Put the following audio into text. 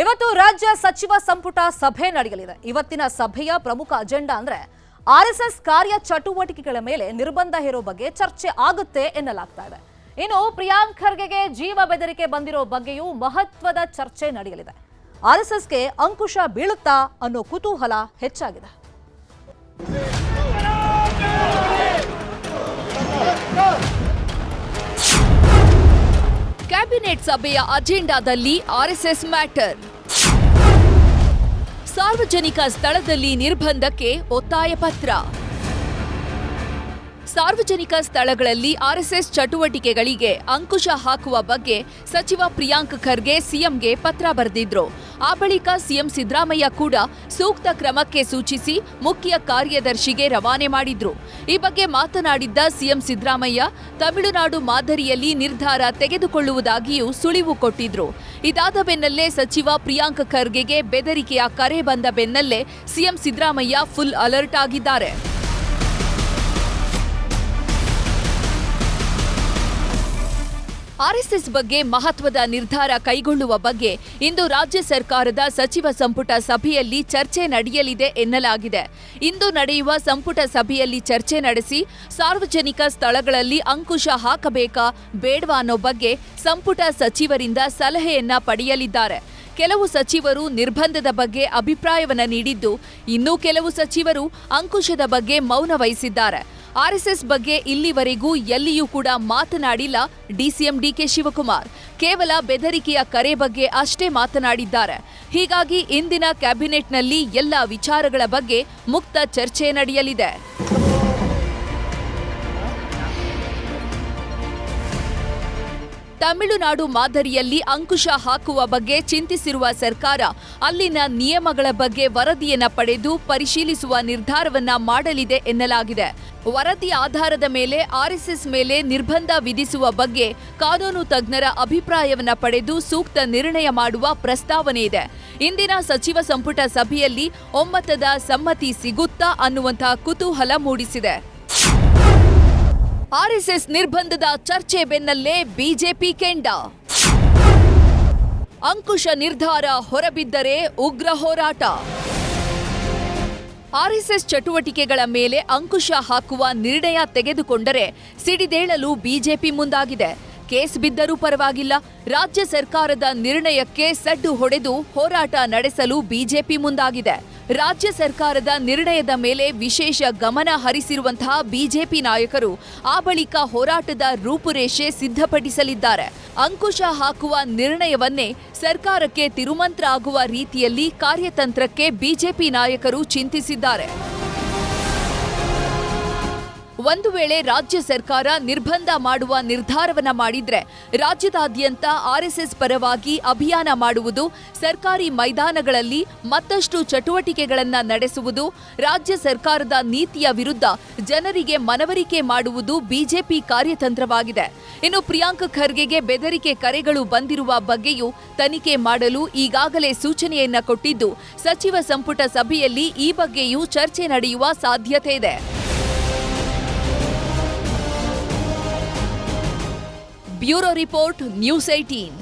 ಇವತ್ತು ರಾಜ್ಯ ಸಚಿವ ಸಂಪುಟ ಸಭೆ ನಡೆಯಲಿದೆ. ಇವತ್ತಿನ ಸಭೆಯ ಪ್ರಮುಖ ಅಜೆಂಡಾ ಅಂದ್ರೆ ಆರ್ಎಸ್ಎಸ್ ಕಾರ್ಯ ಚಟುವಟಿಕೆಗಳ ಮೇಲೆ ನಿರ್ಬಂಧ ಹೇರೋ ಬಗ್ಗೆ ಚರ್ಚೆ ಆಗುತ್ತೆ ಎನ್ನಲಾಗ್ತಾ ಇದೆ. ಇನ್ನು ಪ್ರಿಯಾಂಕ್ ಖರ್ಗೆಗೆ ಜೀವ ಬೆದರಿಕೆ ಬಂದಿರೋ ಬಗ್ಗೆಯೂ ಮಹತ್ವದ ಚರ್ಚೆ ನಡೆಯಲಿದೆ. ಆರ್ಎಸ್ಎಸ್ಗೆ ಅಂಕುಶ ಬೀಳುತ್ತಾ ಅನ್ನೋ ಕುತೂಹಲ ಹೆಚ್ಚಾಗಿದೆ. ಕ್ಯಾಬಿನೆಟ್ ಸಭೆಯ ಅಜೆಂಡಾದಲ್ಲಿ ಆರ್ಎಸ್ಎಸ್ ಮ್ಯಾಟರ್. ಸಾರ್ವಜನಿಕ ಸ್ಥಳದಲ್ಲಿ ನಿರ್ಬಂಧಕ್ಕೆ ಒತ್ತಾಯ ಪತ್ರ. ಸಾರ್ವಜನಿಕ ಸ್ಥಳಗಳಲ್ಲಿ ಆರ್ಎಸ್ಎಸ್ ಚಟುವಟಿಕೆಗಳಿಗೆ ಅಂಕುಶ ಹಾಕುವ ಬಗ್ಗೆ ಸಚಿವ ಪ್ರಿಯಾಂಕ್ ಖರ್ಗೆ ಸಿಎಂಗೆ ಪತ್ರ ಬರೆದಿದ್ರು. ಆ ಬಳಿಕ ಸಿಎಂ ಸಿದ್ದರಾಮಯ್ಯ ಕೂಡ ಸೂಕ್ತ ಕ್ರಮಕ್ಕೆ ಸೂಚಿಸಿ ಮುಖ್ಯ ಕಾರ್ಯದರ್ಶಿಗೆ ರವಾನೆ ಮಾಡಿದ್ರು. ಈ ಬಗ್ಗೆ ಮಾತನಾಡಿದ್ದ ಸಿಎಂ ಸಿದ್ದರಾಮಯ್ಯ ತಮಿಳುನಾಡು ಮಾದರಿಯಲ್ಲಿ ನಿರ್ಧಾರ ತೆಗೆದುಕೊಳ್ಳುವುದಾಗಿಯೂ ಸುಳಿವು ಕೊಟ್ಟಿದ್ರು. ಇದಾದ ಬೆನ್ನಲ್ಲೇ ಸಚಿವ ಪ್ರಿಯಾಂಕ್ ಖರ್ಗೆಗೆ ಬೆದರಿಕೆಯ ಕರೆ ಬಂದ ಬೆನ್ನಲ್ಲೇ ಸಿಎಂ ಸಿದ್ದರಾಮಯ್ಯ ಫುಲ್ ಅಲರ್ಟ್ ಆಗಿದ್ದಾರೆ. ಆರ್ಎಸ್ಎಸ್ ಬಗ್ಗೆ ಮಹತ್ವದ ನಿರ್ಧಾರ ಕೈಗೊಳ್ಳುವ ಬಗ್ಗೆ ಇಂದು ರಾಜ್ಯ ಸರ್ಕಾರದ ಸಚಿವ ಸಂಪುಟ ಸಭೆಯಲ್ಲಿ ಚರ್ಚೆ ನಡೆಯಲಿದೆ ಎನ್ನಲಾಗಿದೆ. ಇಂದು ನಡೆಯುವ ಸಂಪುಟ ಸಭೆಯಲ್ಲಿ ಚರ್ಚೆ ನಡೆಸಿ ಸಾರ್ವಜನಿಕ ಸ್ಥಳಗಳಲ್ಲಿ ಅಂಕುಶ ಹಾಕಬೇಕಾ ಬೇಡವಾ ಅನ್ನೋ ಬಗ್ಗೆ ಸಂಪುಟ ಸಚಿವರಿಂದ ಸಲಹೆಯನ್ನ ಪಡೆಯಲಿದ್ದಾರೆ. ಕೆಲವು ಸಚಿವರು ನಿರ್ಬಂಧದ ಬಗ್ಗೆ ಅಭಿಪ್ರಾಯವನ್ನ ನೀಡಿದ್ದು, ಇನ್ನೂ ಕೆಲವು ಸಚಿವರು ಅಂಕುಶದ ಬಗ್ಗೆ ಮೌನ ವಹಿಸಿದ್ದಾರೆ. ಆರ್ಎಸ್ಎಸ್ ಬಗ್ಗೆ ಇಲ್ಲಿವರೆಗೂ ಎಲ್ಲಿಯೂ ಕೂಡ ಮಾತನಾಡಿಲ್ಲ ಡಿಸಿಎಂ ಡಿಕೆ ಶಿವಕುಮಾರ್. ಕೇವಲ ಬೆದರಿಕೆಯ ಕರೆ ಬಗ್ಗೆ ಅಷ್ಟೇ ಮಾತನಾಡಿದ್ದಾರೆ. ಹೀಗಾಗಿ ಇಂದಿನ ಕ್ಯಾಬಿನೆಟ್ನಲ್ಲಿ ಎಲ್ಲ ವಿಚಾರಗಳ ಬಗ್ಗೆ ಮುಕ್ತ ಚರ್ಚೆ ನಡೆಯಲಿದೆ. ತಮಿಳುನಾಡು ಮಾದರಿಯಲ್ಲಿ ಅಂಕುಶ ಹಾಕುವ ಬಗ್ಗೆ ಚಿಂತಿಸಿರುವ ಸರ್ಕಾರ ಅಲ್ಲಿನ ನಿಯಮಗಳ ಬಗ್ಗೆ ವರದಿಯನ್ನ ಪಡೆದು ಪರಿಶೀಲಿಸುವ ನಿರ್ಧಾರವನ್ನ ಮಾಡಲಿದೆ ಎನ್ನಲಾಗಿದೆ. ವರದಿ ಆಧಾರದ ಮೇಲೆ ಆರ್ಎಸ್ಎಸ್ ಮೇಲೆ ನಿರ್ಬಂಧ ವಿಧಿಸುವ ಬಗ್ಗೆ ಕಾನೂನು ತಜ್ಞರ ಅಭಿಪ್ರಾಯವನ್ನ ಪಡೆದು ಸೂಕ್ತ ನಿರ್ಣಯ ಮಾಡುವ ಪ್ರಸ್ತಾವನೆ ಇದೆ. ಇಂದಿನ ಸಚಿವ ಸಂಪುಟ ಸಭೆಯಲ್ಲಿ ಒಮ್ಮತದ ಸಮ್ಮತಿ ಸಿಗುತ್ತಾ ಅನ್ನುವಂತಹ ಕುತೂಹಲ ಮೂಡಿಸಿದೆ. ಆರ್ಎಸ್ಎಸ್ ನಿರ್ಬಂಧದ ಚರ್ಚೆ ಬೆನ್ನಲ್ಲೇ ಬಿಜೆಪಿ ಕೆಂಡ. ಅಂಕುಶ ನಿರ್ಧಾರ ಹೊರಬಿದ್ದರೆ ಉಗ್ರ ಹೋರಾಟ. ಆರ್ಎಸ್ಎಸ್ ಚಟುವಟಿಕೆಗಳ ಮೇಲೆ ಅಂಕುಶ ಹಾಕುವ ನಿರ್ಣಯ ತೆಗೆದುಕೊಂಡರೆ ಸಿಡಿದೇಳಲು ಬಿಜೆಪಿ ಮುಂದಾಗಿದೆ. ಕೇಸ್ ಬಿದ್ದರೂ ಪರವಾಗಿಲ್ಲ, ರಾಜ್ಯ ಸರ್ಕಾರದ ನಿರ್ಣಯಕ್ಕೆ ಸಡ್ಡು ಹೊಡೆದು ಹೋರಾಟ ನಡೆಸಲು ಬಿಜೆಪಿ ಮುಂದಾಗಿದೆ. ರಾಜ್ಯ ಸರ್ಕಾರದ ನಿರ್ಣಯದ ಮೇಲೆ ವಿಶೇಷ ಗಮನ ಹರಿಸಿರುವಂತಹ ಬಿಜೆಪಿ ನಾಯಕರು ಆ ಬಳಿಕ ಹೋರಾಟದ ರೂಪುರೇಷೆ ಸಿದ್ಧಪಡಿಸಲಿದ್ದಾರೆ. ಅಂಕುಶ ಹಾಕುವ ನಿರ್ಣಯವನ್ನೇ ಸರ್ಕಾರಕ್ಕೆ ತಿರುಮಂತ್ರ ಆಗುವ ರೀತಿಯಲ್ಲಿ ಕಾರ್ಯತಂತ್ರಕ್ಕೆ ಬಿಜೆಪಿ ನಾಯಕರು ಚಿಂತಿಸಿದ್ದಾರೆ. ಒಂದು ವೇಳೆ ರಾಜ್ಯ ಸರ್ಕಾರ ನಿರ್ಬಂಧ ಮಾಡುವ ನಿರ್ಧಾರವನ್ನ ಮಾಡಿದ್ರೆ ರಾಜ್ಯದಾದ್ಯಂತ ಆರ್ಎಸ್ಎಸ್ ಪರವಾಗಿ ಅಭಿಯಾನ ಮಾಡುವುದು, ಸರ್ಕಾರಿ ಮೈದಾನಗಳಲ್ಲಿ ಮತ್ತಷ್ಟು ಚಟುವಟಿಕೆಗಳನ್ನ ನಡೆಸುವುದು, ರಾಜ್ಯ ಸರ್ಕಾರದ ನೀತಿಯ ವಿರುದ್ಧ ಜನರಿಗೆ ಮನವರಿಕೆ ಮಾಡುವುದು ಬಿಜೆಪಿ ಕಾರ್ಯತಂತ್ರವಾಗಿದೆ. ಇನ್ನು ಪ್ರಿಯಾಂಕ್ ಖರ್ಗೆಗೆ ಬೆದರಿಕೆ ಕರೆಗಳು ಬಂದಿರುವ ಬಗ್ಗೆಯೂ ತನಿಖೆ ಮಾಡಲು ಈಗಾಗಲೇ ಸೂಚನೆಯನ್ನ ಕೊಟ್ಟಿದ್ದು, ಸಚಿವ ಸಂಪುಟ ಸಭೆಯಲ್ಲಿ ಈ ಬಗ್ಗೆಯೂ ಚರ್ಚೆ ನಡೆಯುವ ಸಾಧ್ಯತೆ ಇದೆ. Bureau report, news 18.